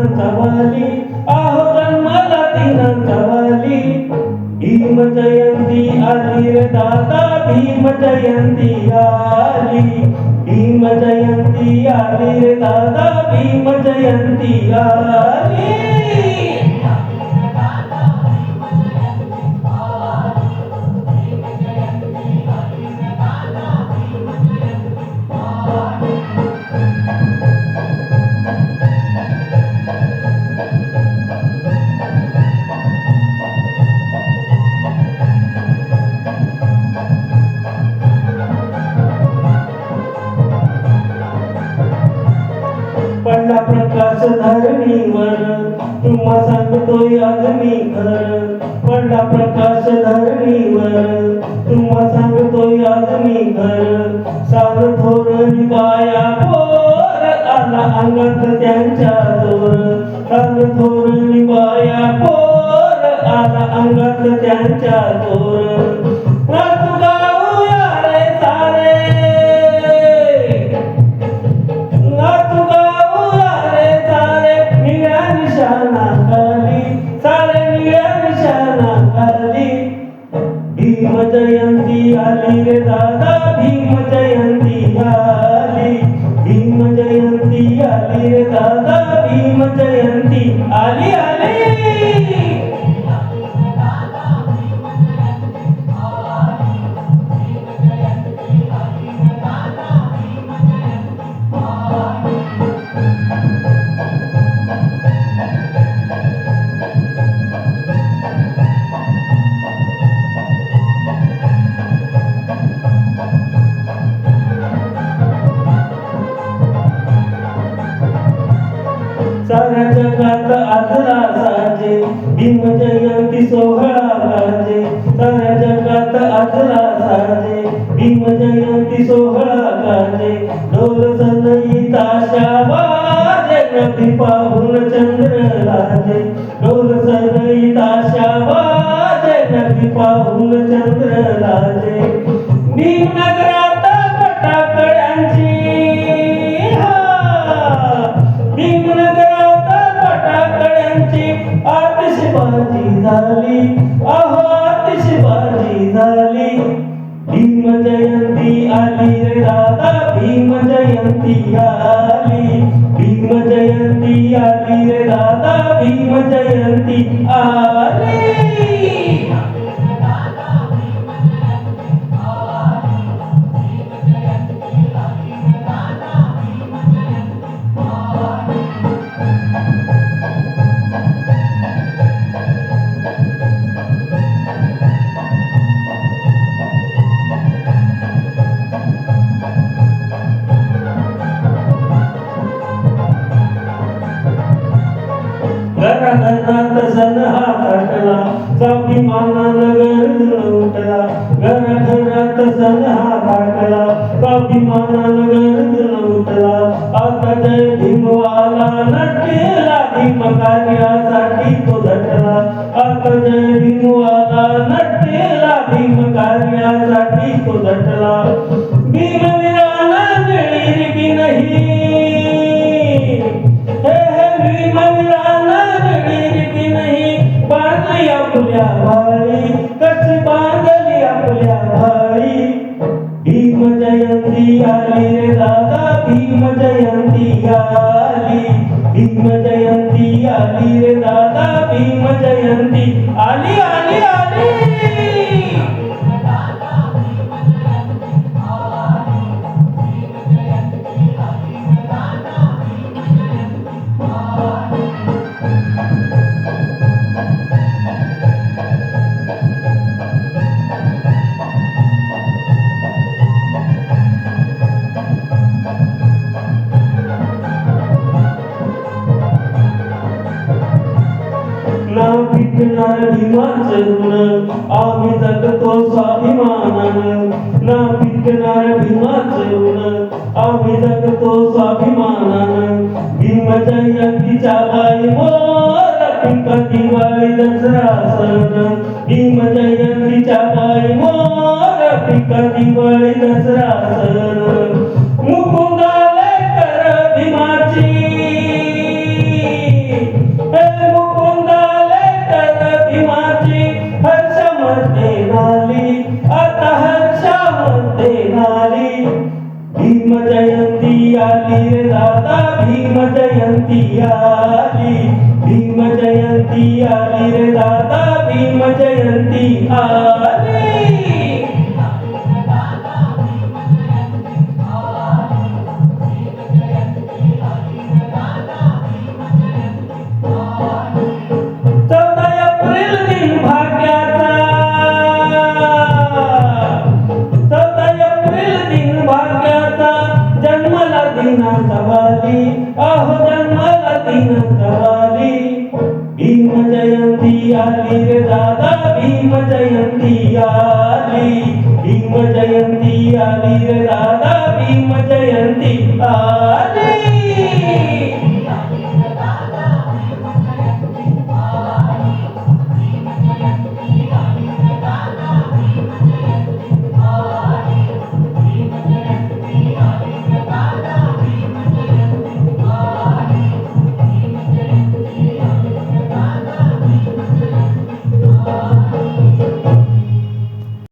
तीनांचा वाली, आहो जन्माला तीनांचा वाली. भीम जयंती आली रे दादा, भीम जयंती आली. भीम जयंती आली रे दादा, भीम जयंती आली. पडला प्रकाश धरणीवर, तुम्हा सांगतोय आज मी खरं. पडला प्रकाश धरणीवर, तुम्हा सांगतोय आज मी खरं. साल धोरणी बाया पोर, आला अंगात त्यांच्या जोर. साल धोरणी बाया पोर, आला अंगात त्यांच्या जोर. नाचू गाऊया रे सारे, नाचू गाऊया रे सारे, निळ्या निशाणाखाली, सारे निळ्या निशाणाखाली. भीम जयंती आली रे दादा, भीम जयंती आली. भीम जयंती आली रे दादा, भीम जयंती आली आली. साऱ्या जगात आजला साजे, भीम जयंती सोहळा गाजे. साऱ्या जगात आजला साजे, भीम जयंती सोहळा गाजे. ढोल सनई ताशा वाजे, नदी पाहून चंद्र लाजे. ढोल सनई ताशा वाजे, नदी पाहून चंद्र लाजे. भीमनगरात फटाकड्यांची, भीमनगरात फटाकड्यांची आतिषबाजी झाली, अहो आतिषबाजी झाली. भीम जयंती आली रे दादा, भीम जयंती आली. भीम जयंती आली रे दादा, भीम जयंती आली. घराघरात सण हा थाटला, स्वाभिमानानं गरजून उठला. घराघरात सण हा थाटला, स्वाभिमानानं गरजून उठला. आता जय भीमवाला नटला, भीम कार्यासाठी तो झटला. आता जय भीमवाला नटला, भीम कार्यासाठी तो झटला. भीमवीराला निळी नाही, बांधली आपल्या भाई, कशी बांधली आपल्या भाई. भीम जयंती आली रे दादा, भीम जयंती आली. भीम जयंती आली रे दादा, भीम जयंती आली आली आली. ना पिकणार भीमाचं ऋण, आम्ही जगतो स्वाभिमानानं. ना पिकणार भीमाचं ऋण, आम्ही जगतो स्वाभिमानानं. भीम जयंतीच्या बाई मोर, पिका दिवाळी दसरा सण. भीम जयंतीच्या बाई मोर, पिका दिवाळी दसरा सण. मुकुंदाले कर भीमाची, जयंती आली, भीम जयंती आली रे दादा, भीम जयंती आली. चौदा एप्रिल दिन भाग्याचा, 14 एप्रिल दिन भाग्याचा, जन्मला दिनांचा वाली, अहो जन्मला दिनांचा वाली. भीम जयंती आली रे दादा, भीम जयंती आली, भीम जयंती आली रे दादा, भीम जयंती आली.